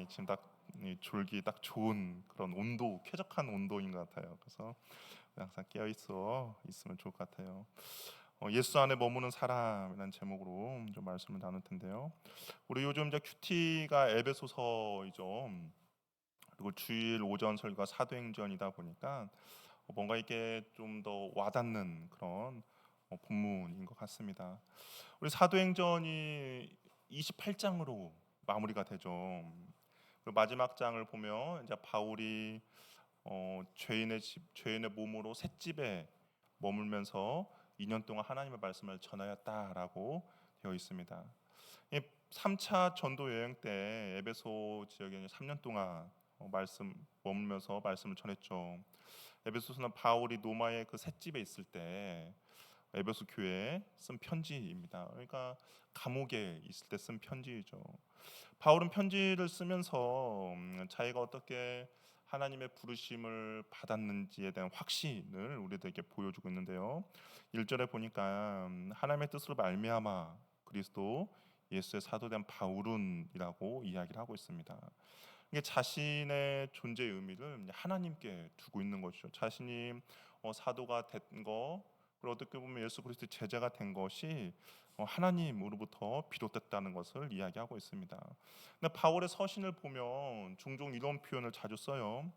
지금 딱이 졸기 딱 좋은 그런 온도, 쾌적한 온도인 것 같아요. 그래서 항상 깨어 있으면 좋을 것 같아요. 예수 안에 머무는 사람이라는 제목으로 좀 말씀을 나눌 텐데요. 우리 요즘 이제 큐티가 에베소서이죠. 그리고 주일 오전 설교가 사도행전이다 보니까 뭔가 이게 좀 더 와닿는 그런 본문인 것 같습니다. 우리 사도행전이 28장으로 마무리가 되죠. 그리고 마지막 장을 보면 이제 바울이 죄인의 몸으로 셋집에 머물면서 2년 동안 하나님의 말씀을 전하였다라고 되어 있습니다. 이 3차 전도 여행 때 에베소 지역에 3년 동안 말씀 머물면서 말씀을 전했죠. 에베소서는 바울이 노마의 그 셋집에 있을 때 에베소 교회에 쓴 편지입니다. 그러니까 감옥에 있을 때 쓴 편지이죠. 바울은 편지를 쓰면서 자기가 어떻게 하나님의 부르심을 받았는지에 대한 확신을 우리들에게 보여주고 있는데요. 1절에 보니까 하나님의 뜻으로 말미암아 그리스도 예수의 사도된 바울은이라고 이야기를 하고 있습니다. 이게 자신의 존재의 의미를 하나님께 두고 있는 것이죠. 자신이 사도가 된 거, 그리고 어떻게 보면 예수 그리스도의 제자가 된 것이 하나님으로부터 비롯됐다는 것을 이야기하고 있습니다. 근데 바울의 서신을 보면 종종 이런 표현을 자주 써요.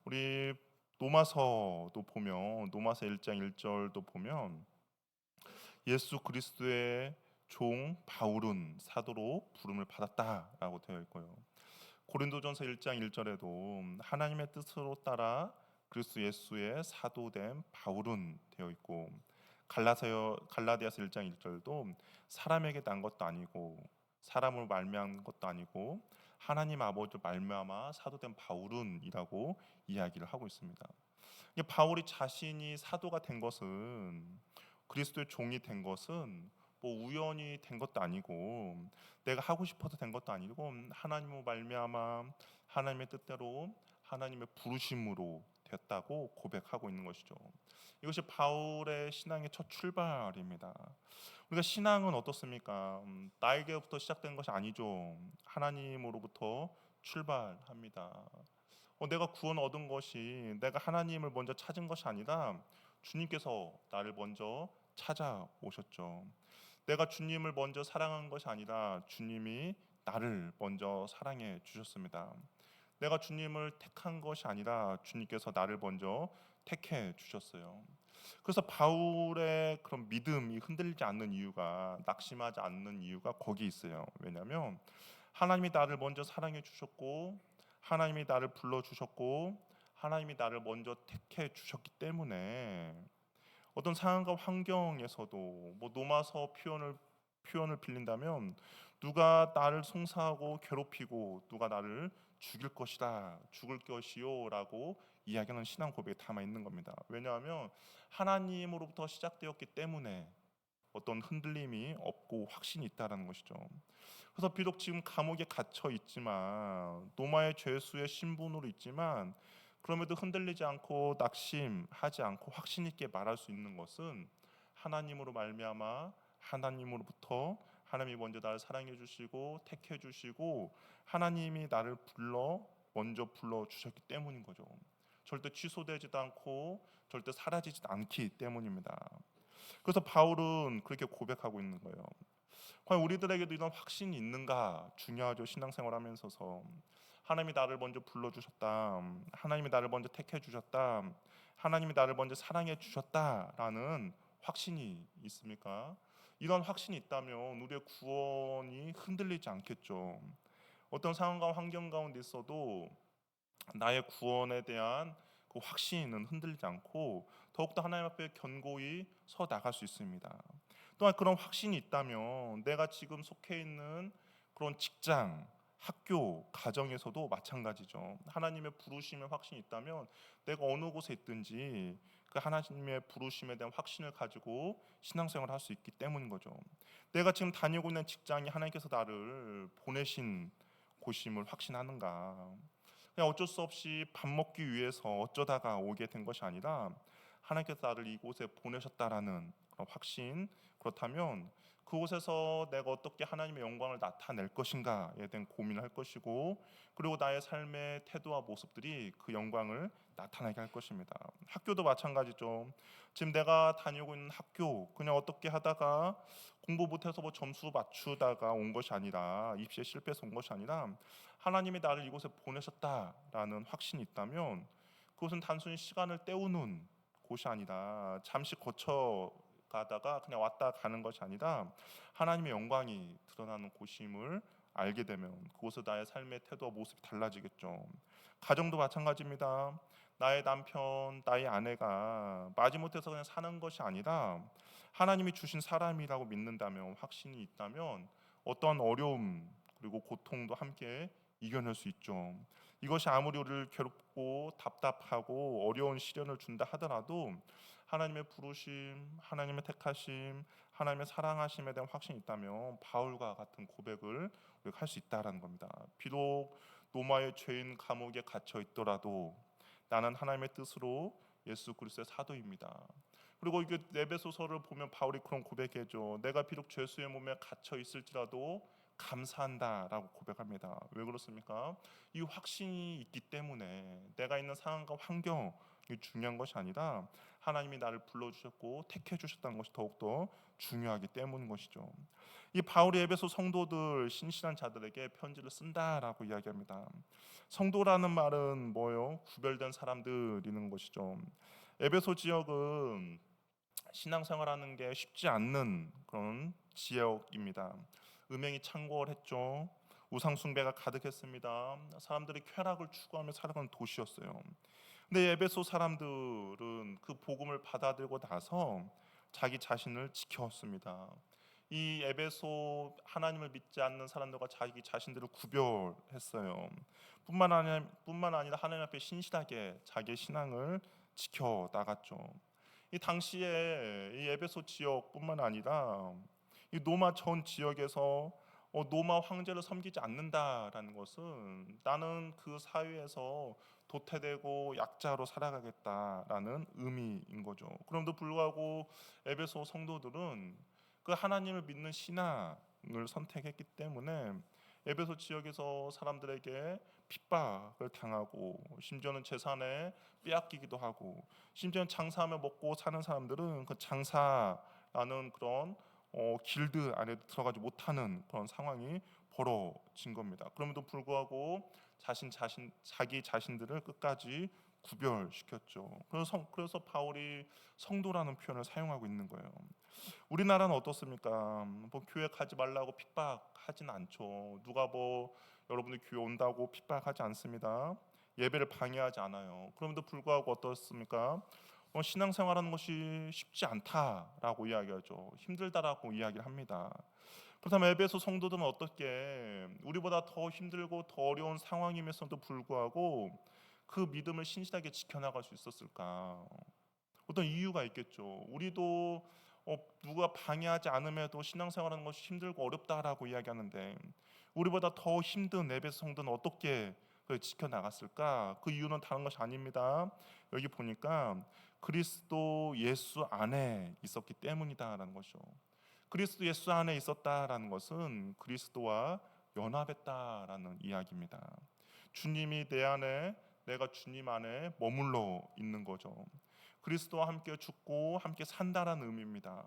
우리 로마서도 보면 로마서 1장 1절도 보면 예수 그리스도의 종 바울은 사도로 부름을 받았다라고 되어 있고요. 고린도전서 1장 1절에도 하나님의 뜻으로 따라 그리스도 예수의 사도된 바울은 되어 있고, 갈라디아서 1장 1절도 사람에게 난 것도 아니고 사람으로 말미암은 것도 아니고 하나님 아버지로 말미암아 사도된 바울은이라고 이야기를 하고 있습니다. 바울이 자신이 사도가 된 것은, 그리스도의 종이 된 것은 뭐 우연히 된 것도 아니고 내가 하고 싶어서 된 것도 아니고 하나님으로 말미암아 하나님의 뜻대로 하나님의 부르심으로 됐다고 고백하고 있는 것이죠. 이것이 바울의 신앙의 첫 출발입니다. 우리가 신앙은 어떻습니까? 나에게부터 시작된 것이 아니죠. 하나님으로부터 출발합니다. 내가 구원 얻은 것이 내가 하나님을 먼저 찾은 것이 아니라 주님께서 나를 먼저 찾아오셨죠. 내가 주님을 먼저 사랑한 것이 아니라 주님이 나를 먼저 사랑해 주셨습니다. 내가 주님을 택한 것이 아니라 주님께서 나를 먼저 택해 주셨어요. 그래서 바울의 그런 믿음이 흔들리지 않는 이유가, 낙심하지 않는 이유가 거기 있어요. 왜냐하면 하나님이 나를 먼저 사랑해 주셨고 하나님이 나를 불러 주셨고 하나님이 나를 먼저 택해 주셨기 때문에 어떤 상황과 환경에서도 뭐 노마서 표현을 빌린다면 누가 나를 송사하고 괴롭히고 누가 나를 죽을 것이요라고 이야기하는 신앙 고백에 담아 있는 겁니다. 왜냐하면 하나님으로부터 시작되었기 때문에 어떤 흔들림이 없고 확신이 있다라는 것이죠. 그래서 비록 지금 감옥에 갇혀 있지만 노마의 죄수의 신분으로 있지만 그럼에도 흔들리지 않고 낙심하지 않고 확신 있게 말할 수 있는 것은 하나님으로 말미암아 하나님으로부터 하나님이 먼저 나를 사랑해 주시고 택해 주시고 하나님이 나를 먼저 불러 주셨기 때문인 거죠. 절대 취소되지도 않고 절대 사라지지도 않기 때문입니다. 그래서 바울은 그렇게 고백하고 있는 거예요. 과연 우리들에게도 이런 확신이 있는가 중요하죠. 신앙생활하면서서 하나님이 나를 먼저 불러주셨다, 하나님이 나를 먼저 택해 주셨다, 하나님이 나를 먼저 사랑해 주셨다라는 확신이 있습니까? 이런 확신이 있다면 우리의 구원이 흔들리지 않겠죠. 어떤 상황과 환경 가운데 있어도 나의 구원에 대한 그 확신은 흔들리지 않고 더욱더 하나님 앞에 견고히 서 나갈 수 있습니다. 또한 그런 확신이 있다면 내가 지금 속해 있는 그런 직장, 학교, 가정에서도 마찬가지죠. 하나님의 부르심의 확신이 있다면 내가 어느 곳에 있든지 그 하나님의 부르심에 대한 확신을 가지고 신앙생활을 할 수 있기 때문인 거죠. 내가 지금 다니고 있는 직장이 하나님께서 나를 보내신 곳임을 확신하는가? 그냥 어쩔 수 없이 밥 먹기 위해서 어쩌다가 오게 된 것이 아니라 하나님께서 나를 이곳에 보내셨다라는 그런 확신, 그렇다면 그곳에서 내가 어떻게 하나님의 영광을 나타낼 것인가에 대한 고민을 할 것이고, 그리고 나의 삶의 태도와 모습들이 그 영광을 나타나게 할 것입니다. 학교도 마찬가지죠. 지금 내가 다니고 있는 학교, 그냥 어떻게 하다가 공부 못해서 뭐 점수 맞추다가 온 것이 아니라, 입시에 실패해서 온 것이 아니라, 하나님이 나를 이곳에 보내셨다라는 확신이 있다면, 그것은 단순히 시간을 때우는 곳이 아니라, 잠시 거쳐 가다가 그냥 왔다 가는 것이 아니라 하나님의 영광이 드러나는 곳임을 알게 되면, 그곳에 나의 삶의 태도와 모습이 달라지겠죠. 가정도 마찬가지입니다. 나의 남편, 나의 아내가 마지못해서 그냥 사는 것이 아니라 하나님이 주신 사람이라고 믿는다면, 확신이 있다면, 어떠한 어려움 그리고 고통도 함께 이겨낼 수 있죠. 이것이 아무리 우리를 괴롭고 답답하고 어려운 시련을 준다 하더라도, 하나님의 부르심, 하나님의 택하심, 하나님의 사랑하심에 대한 확신이 있다면 바울과 같은 고백을 우리가 할 수 있다라는 겁니다. 비록 로마의 죄인 감옥에 갇혀 있더라도 나는 하나님의 뜻으로 예수 그리스도의 사도입니다. 그리고 이게 에베소서를 보면 바울이 그런 고백해죠. 내가 비록 죄수의 몸에 갇혀 있을지라도 감사한다라고 고백합니다. 왜 그렇습니까? 이 확신이 있기 때문에. 내가 있는 상황과 환경이 중요한 것이 아니라 하나님이 나를 불러주셨고 택해 주셨다는 것이 더욱더 중요하기 때문인 것이죠. 이 바울이 에베소 성도들, 신실한 자들에게 편지를 쓴다라고 이야기합니다. 성도라는 말은 뭐예요? 구별된 사람들이는 것이죠. 에베소 지역은 신앙생활하는 게 쉽지 않는 그런 지역입니다. 음행이 창궐했죠. 우상 숭배가 가득했습니다. 사람들이 쾌락을 추구하며 살아가는 도시였어요. 근데 에베소 사람들은 그 복음을 받아들고 나서 자기 자신을 지켰습니다. 이 에베소 하나님을 믿지 않는 사람들과 자기 자신들을 구별했어요. 뿐만 아니라 하나님 앞에 신실하게 자기의 신앙을 지켜 나갔죠. 이 당시에 이 에베소 지역뿐만 아니라 이 노마 전 지역에서 노마 황제를 섬기지 않는다라는 것은 나는 그 사회에서 도태되고 약자로 살아가겠다라는 의미인 거죠. 그럼에도 불구하고 에베소 성도들은 그 하나님을 믿는 신앙을 선택했기 때문에 에베소 지역에서 사람들에게 핍박을 당하고, 심지어는 재산에 빼앗기기도 하고, 심지어는 장사하며 먹고 사는 사람들은 그 장사라는 그런 길드 안에 들어가지 못하는 그런 상황이 벌어진 겁니다. 그럼에도 불구하고 자기 자신들을 끝까지 구별시켰죠. 그래서 바울이 성도라는 표현을 사용하고 있는 거예요. 우리나라는 어떻습니까? 뭐 교회 가지 말라고 핍박하진 않죠. 누가 뭐 여러분들 교회 온다고 핍박하지 않습니다. 예배를 방해하지 않아요. 그럼에도 불구하고 어떻습니까? 신앙생활하는 것이 쉽지 않다라고 이야기하죠. 힘들다라고 이야기를 합니다. 그렇다면 에베소 성도들은 어떻게 우리보다 더 힘들고 더 어려운 상황임에도 불구하고 그 믿음을 신실하게 지켜나갈 수 있었을까? 어떤 이유가 있겠죠. 우리도 누가 방해하지 않음에도 신앙생활하는 것이 힘들고 어렵다라고 이야기하는데, 우리보다 더 힘든 에베소 성도는 어떻게 지켜나갔을까? 그 이유는 다른 것이 아닙니다. 여기 보니까 그리스도 예수 안에 있었기 때문이다라는 것이죠. 그리스도 예수 안에 있었다라는 것은 그리스도와 연합했다라는 이야기입니다. 주님이 내 안에, 내가 주님 안에 머물러 있는 거죠. 그리스도와 함께 죽고 함께 산다라는 의미입니다.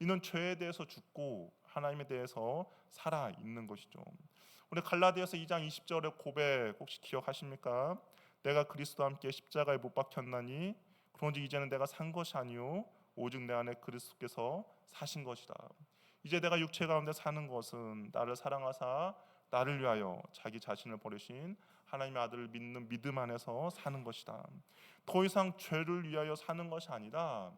이는 죄에 대해서 죽고 하나님에 대해서 살아 있는 것이죠. 우리 갈라디아서 2장 20절의 고백 혹시 기억하십니까? 내가 그리스도와 함께 십자가에 못 박혔나니 그런즉 이제는 내가 산 것이 아니요 오직 내 안에 그리스도께서 사신 것이라. 이제 내가 육체 가운데 사는 것은 나를 사랑하사 나를 위하여 자기 자신을 버리신 하나님의 아들을 믿는 믿음 안에서 사는 것이다. 더 이상 죄를 위하여 사는 것이 아니라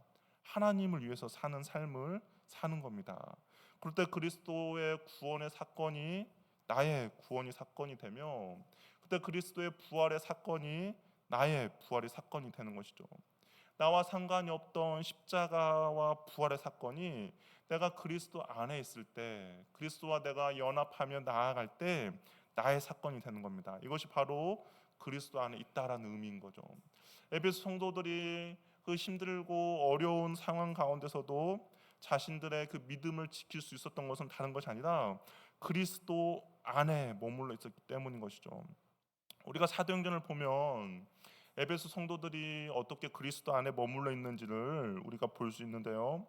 하나님을 위해서 사는 삶을 사는 겁니다. 그럴 때 그리스도의 구원의 사건이 나의 구원의 사건이 되며, 그때 그리스도의 부활의 사건이 나의 부활의 사건이 되는 것이죠. 나와 상관이 없던 십자가와 부활의 사건이 내가 그리스도 안에 있을 때, 그리스도와 내가 연합하며 나아갈 때 나의 사건이 되는 겁니다. 이것이 바로 그리스도 안에 있다라는 의미인 거죠. 에베소 성도들이 그 힘들고 어려운 상황 가운데서도 자신들의 그 믿음을 지킬 수 있었던 것은 다른 것이 아니라 그리스도 안에 머물러 있었기 때문인 것이죠. 우리가 사도행전을 보면 에베소 성도들이 어떻게 그리스도 안에 머물러 있는지를 우리가 볼 수 있는데요.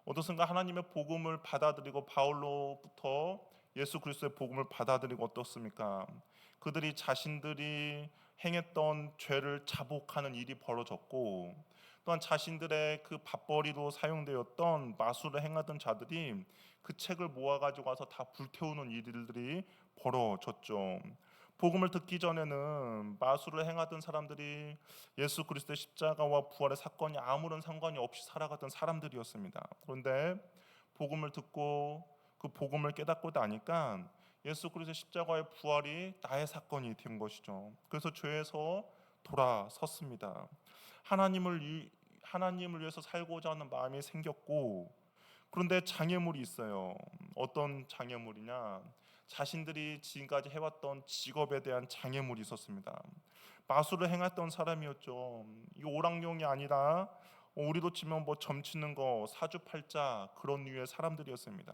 어떻습니까? 하나님의 복음을 받아들이고 바울로부터 예수 그리스도의 복음을 받아들이고 어떻습니까? 그들이 자신들이 행했던 죄를 자복하는 일이 벌어졌고, 또한 자신들의 그 밥벌이로 사용되었던 마술을 행하던 자들이 그 책을 모아가지고 와서 다 불태우는 일들이 벌어졌죠. 복음을 듣기 전에는 마술을 행하던 사람들이 예수 그리스도의 십자가와 부활의 사건이 아무런 상관이 없이 살아갔던 사람들이었습니다. 그런데 복음을 듣고 그 복음을 깨닫고 나니까 예수 그리스도의 십자가의 부활이 나의 사건이 된 것이죠. 그래서 죄에서 돌아섰습니다. 하나님을 위해서 살고자 하는 마음이 생겼고, 그런데 장애물이 있어요. 어떤 장애물이냐? 자신들이 지금까지 해왔던 직업에 대한 장애물이 있었습니다. 마술을 행했던 사람이었죠. 이 오락용이 아니라 우리도 치면 뭐 점치는 거, 사주팔자 그런 류의 사람들이었습니다.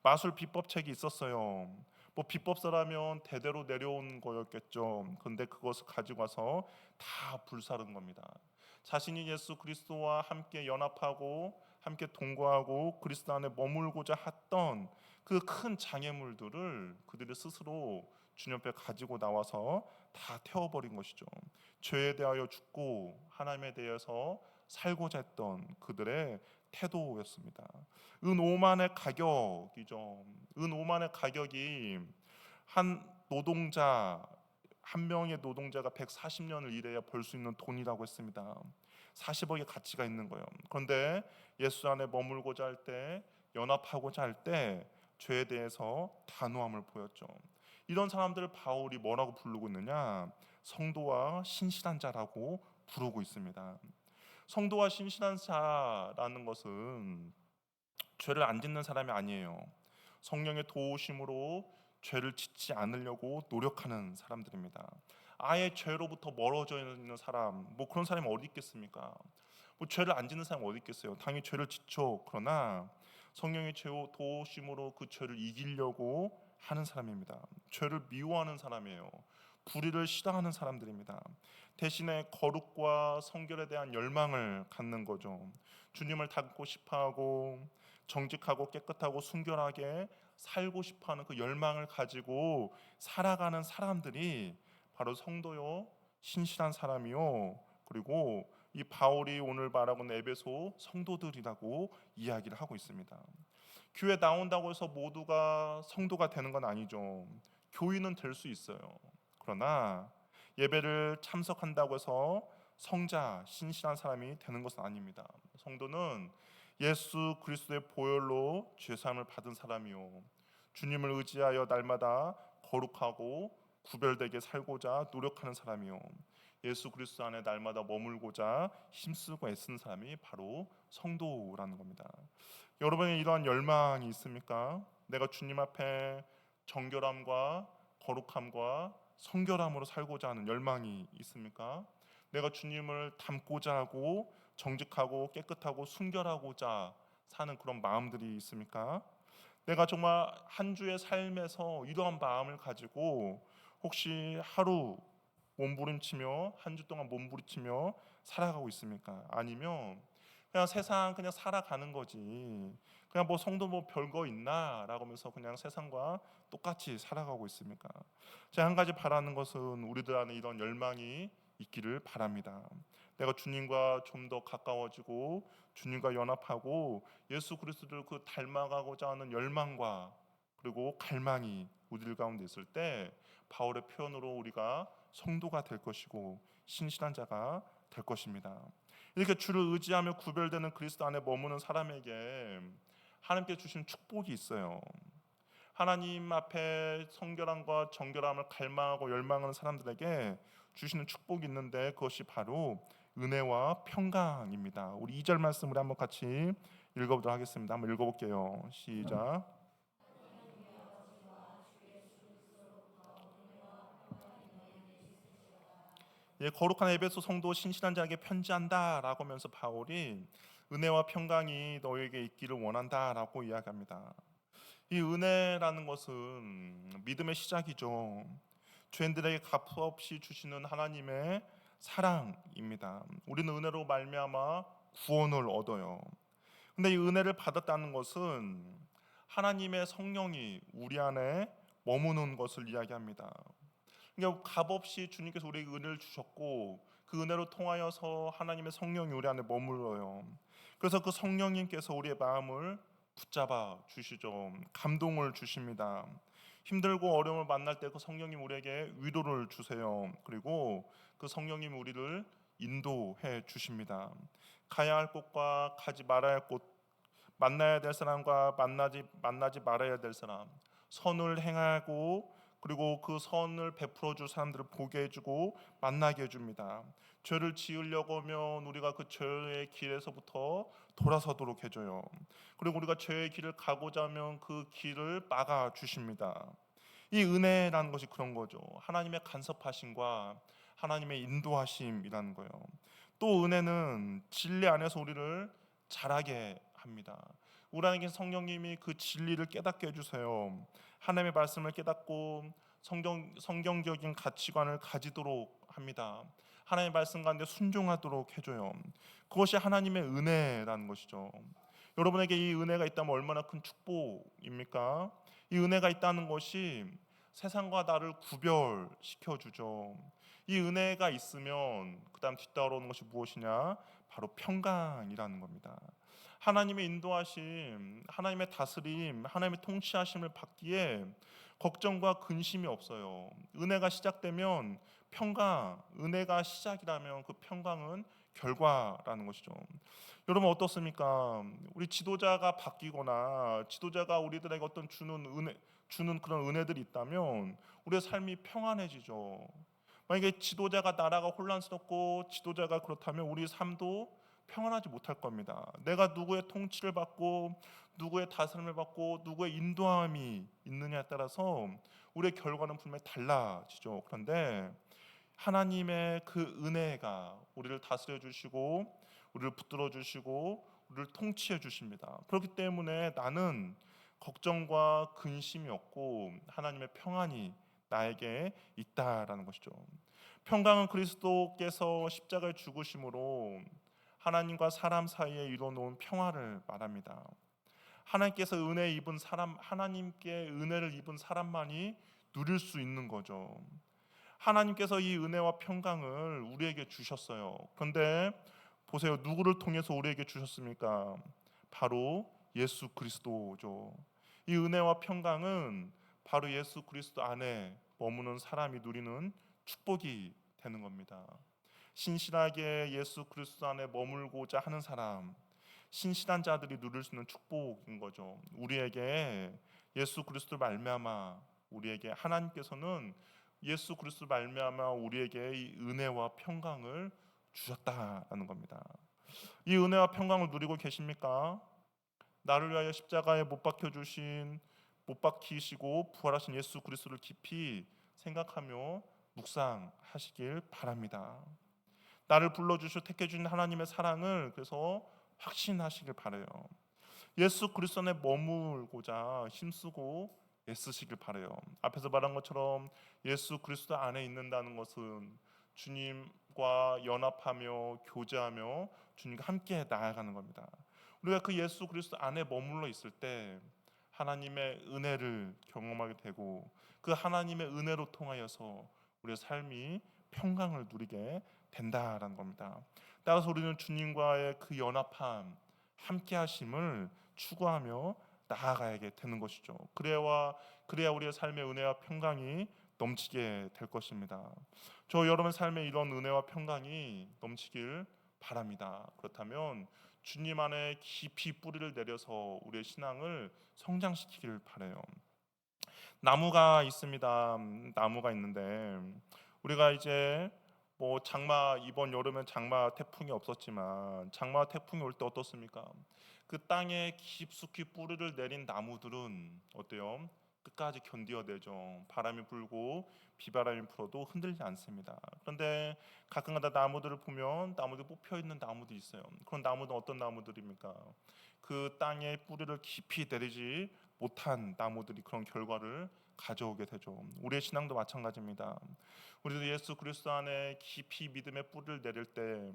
마술 비법책이 있었어요. 뭐 비법서라면 대대로 내려온 거였겠죠. 그런데 그것을 가지고 와서 다 불사른 겁니다. 자신이 예수 그리스도와 함께 연합하고 함께 동거하고 그리스도 안에 머물고자 했던 그 큰 장애물들을 그들이 스스로 주님 앞에 가지고 나와서 다 태워버린 것이죠. 죄에 대하여 죽고 하나님에 대해서 살고자 했던 그들의 태도였습니다. 은 5만의 가격이죠. 은 5만의 가격이 한 노동자 한 명의 노동자가 140년을 일해야 벌 수 있는 돈이라고 했습니다. 40억의 가치가 있는 거예요. 그런데 예수 안에 머물고자 할 때, 연합하고자 할 때 죄에 대해서 단호함을 보였죠. 이런 사람들을 바울이 뭐라고 부르고 있느냐? 성도와 신실한 자라고 부르고 있습니다. 성도와 신실한 자라는 것은 죄를 안 짓는 사람이 아니에요. 성령의 도우심으로 죄를 짓지 않으려고 노력하는 사람들입니다. 아예 죄로부터 멀어져 있는 사람, 뭐 그런 사람이 어디 있겠습니까? 뭐 죄를 안 짓는 사람이 어디 있겠어요? 당연히 죄를 짓죠. 그러나 성령의 도우심으로 그 죄를 이기려고 하는 사람입니다. 죄를 미워하는 사람이에요. 불의를 싫어하는 사람들입니다. 대신에 거룩과 성결에 대한 열망을 갖는 거죠. 주님을 닮고 싶어하고 정직하고 깨끗하고 순결하게 살고 싶어하는 그 열망을 가지고 살아가는 사람들이 바로 성도요, 신실한 사람이요, 그리고 이 바울이 오늘 말하고 있는 에베소 성도들이라고 이야기를 하고 있습니다. 교회 나온다고 해서 모두가 성도가 되는 건 아니죠. 교인은 될 수 있어요. 그러나 예배를 참석한다고 해서 성자, 신실한 사람이 되는 것은 아닙니다. 성도는 예수 그리스도의 보혈로 죄사함을 받은 사람이요, 주님을 의지하여 날마다 거룩하고 구별되게 살고자 노력하는 사람이요, 예수 그리스도 안에 날마다 머물고자 힘쓰고 애쓰는 사람이 바로 성도라는 겁니다. 여러분의 이러한 열망이 있습니까? 내가 주님 앞에 정결함과 거룩함과 성결함으로 살고자 하는 열망이 있습니까? 내가 주님을 닮고자 하고 정직하고 깨끗하고 순결하고자 사는 그런 마음들이 있습니까? 내가 정말 한 주의 삶에서 이러한 마음을 가지고 혹시 하루 몸부림치며 한 주 동안 몸부림치며 살아가고 있습니까? 아니면 그냥 세상 그냥 살아가는 거지, 그냥 뭐 성도 뭐 별거 있나라고 하면서 그냥 세상과 똑같이 살아가고 있습니까? 제가 한 가지 바라는 것은 우리들 안에 이런 열망이 있기를 바랍니다. 내가 주님과 좀 더 가까워지고 주님과 연합하고 예수 그리스도를 그 닮아가고자 하는 열망과 그리고 갈망이 우리들 가운데 있을 때 바울의 표현으로 우리가 성도가 될 것이고 신실한 자가 될 것입니다. 이렇게 주를 의지하며 구별되는 그리스도 안에 머무는 사람에게 하나님께 주신 축복이 있어요. 하나님 앞에 성결함과 정결함을 갈망하고 열망하는 사람들에게 주시는 축복이 있는데 그것이 바로 은혜와 평강입니다. 우리 2절 말씀을 한번 같이 읽어보도록 하겠습니다. 한번 읽어볼게요. 시작. 예, 거룩한 에베소 성도 신실한 자에게 편지한다라고 하면서 바울이 은혜와 평강이 너에게 있기를 원한다라고 이야기합니다. 이 은혜라는 것은 믿음의 시작이죠. 죄인들에게 값없이 주시는 하나님의 사랑입니다. 우리는 은혜로 말미암아 구원을 얻어요. 근데 이 은혜를 받았다는 것은 하나님의 성령이 우리 안에 머무는 것을 이야기합니다. 그러니까 값없이 주님께서 우리에게 은혜를 주셨고 그 은혜로 통하여서 하나님의 성령이 우리 안에 머물러요. 그래서 그 성령님께서 우리의 마음을 붙잡아 주시죠. 감동을 주십니다. 힘들고 어려움을 만날 때 그 성령님 우리에게 위로를 주세요. 그리고 그 성령님 우리를 인도해 주십니다. 가야 할 곳과 가지 말아야 할 곳, 만나야 될 사람과 만나지 말아야 될 사람, 선을 행하고 그리고 그 선을 베풀어 줄 사람들을 보게 해주고 만나게 해줍니다. 죄를 지으려고 하면 우리가 그 죄의 길에서부터 돌아서도록 해줘요. 그리고 우리가 죄의 길을 가고자 하면 그 길을 막아 주십니다. 이 은혜라는 것이 그런 거죠. 하나님의 간섭하심과 하나님의 인도하심이라는 거예요. 또 은혜는 진리 안에서 우리를 자라게 합니다. 우리에게 성령님이 그 진리를 깨닫게 해주세요. 하나님의 말씀을 깨닫고 성경적인 가치관을 가지도록 합니다. 하나님의 말씀 가운데 순종하도록 해줘요. 그것이 하나님의 은혜라는 것이죠. 여러분에게 이 은혜가 있다면 얼마나 큰 축복입니까? 이 은혜가 있다는 것이 세상과 나를 구별시켜 주죠. 이 은혜가 있으면 그다음 뒤따라오는 것이 무엇이냐? 바로 평강이라는 겁니다. 하나님의 인도하심, 하나님의 다스림, 하나님의 통치하심을 받기에 걱정과 근심이 없어요. 은혜가 시작되면 평강, 은혜가 시작이라면 그 평강은 결과라는 것이죠. 여러분 어떻습니까? 우리 지도자가 바뀌거나 지도자가 우리들에게 어떤 주는 그런 은혜들이 있다면 우리의 삶이 평안해지죠. 만약에 지도자가 나라가 혼란스럽고 지도자가 그렇다면 우리 삶도 평안하지 못할 겁니다. 내가 누구의 통치를 받고 누구의 다스림을 받고 누구의 인도함이 있느냐에 따라서 우리의 결과는 분명히 달라지죠. 그런데 하나님의 그 은혜가 우리를 다스려 주시고 우리를 붙들어 주시고 우리를 통치해 주십니다. 그렇기 때문에 나는 걱정과 근심이 없고 하나님의 평안이 나에게 있다라는 것이죠. 평강은 그리스도께서 십자가에 죽으심으로 하나님과 사람 사이에 이루어놓은 평화를 말합니다. 하나님께서 은혜 입은 사람, 하나님께 은혜를 입은 사람만이 누릴 수 있는 거죠. 하나님께서 이 은혜와 평강을 우리에게 주셨어요. 그런데 보세요. 누구를 통해서 우리에게 주셨습니까? 바로 예수 그리스도죠. 이 은혜와 평강은 바로 예수 그리스도 안에 머무는 사람이 누리는 축복이 되는 겁니다. 신실하게 예수 그리스도 안에 머물고자 하는 사람, 신실한 자들이 누릴 수 있는 축복인 거죠. 우리에게 예수 그리스도 말미암아 우리에게 하나님께서는 예수 그리스도 말미암아 우리에게 이 은혜와 평강을 주셨다라는 겁니다. 이 은혜와 평강을 누리고 계십니까? 나를 위하여 십자가에 못 박히시고 부활하신 예수 그리스도를 깊이 생각하며 묵상하시길 바랍니다. 나를 불러주시고 택해주신 하나님의 사랑을 그래서 확신하시길 바라요. 예수 그리스도 안에 머물고자 힘쓰고 애쓰시길 바라요. 앞에서 말한 것처럼 예수 그리스도 안에 있는다는 것은 주님과 연합하며 교제하며 주님과 함께 나아가는 겁니다. 우리가 그 예수 그리스도 안에 머물러 있을 때 하나님의 은혜를 경험하게 되고 그 하나님의 은혜로 통하여서 우리의 삶이 평강을 누리게 된다라는 겁니다. 따라서 우리는 주님과의 그 연합함, 함께하심을 추구하며 나아가야 되는 것이죠. 그래야 우리의 삶의 은혜와 평강이 넘치게 될 것입니다. 저 여러분의 삶에 이런 은혜와 평강이 넘치길 바랍니다. 그렇다면 주님 안에 깊이 뿌리를 내려서 우리의 신앙을 성장시키길 바라요. 나무가 있습니다. 나무가 있는데 우리가 이제 뭐 이번 여름엔 장마 태풍이 없었지만 장마 태풍이 올 때 어떻습니까? 그 땅에 깊숙이 뿌리를 내린 나무들은 어때요? 끝까지 견디어내죠. 바람이 불고 비바람이 불어도 흔들리지 않습니다. 그런데 가끔가다 나무들을 보면 나무들 뽑혀 있는 나무도 있어요. 그런 나무는 어떤 나무들입니까? 그 땅에 뿌리를 깊이 내리지 못한 나무들이 그런 결과를 가져오게 되죠. 우리의 신앙도 마찬가지입니다. 우리도 예수 그리스도 안에 깊이 믿음의 뿌리를 내릴 때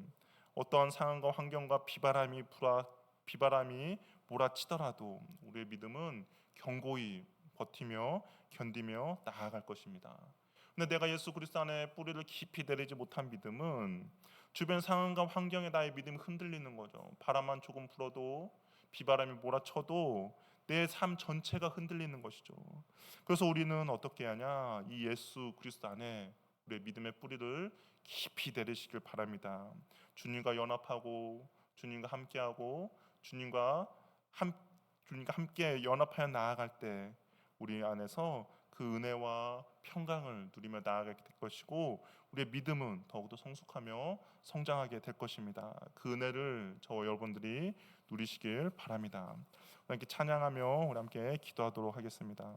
어떠한 상황과 환경과 비바람이 몰아치더라도 우리의 믿음은 견고히 버티며 견디며 나아갈 것입니다. 근데 내가 예수 그리스도 안에 뿌리를 깊이 내리지 못한 믿음은 주변 상황과 환경에 나의 믿음이 흔들리는 거죠. 바람만 조금 불어도 비바람이 몰아쳐도 내 삶 전체가 흔들리는 것이죠. 그래서 우리는 어떻게 하냐? 이 예수 그리스도 안에 우리의 믿음의 뿌리를 깊이 내리시길 바랍니다. 주님과 연합하고 주님과 함께하고 주님과 함 주님과 함께 연합하여 나아갈 때 우리 안에서 그 은혜와 평강을 누리며 나아가게 될 것이고 우리의 믿음은 더욱더 성숙하며 성장하게 될 것입니다. 그 은혜를 저와 여러분들이 누리시길 바랍니다. 함께 찬양하며 우리 함께 기도하도록 하겠습니다.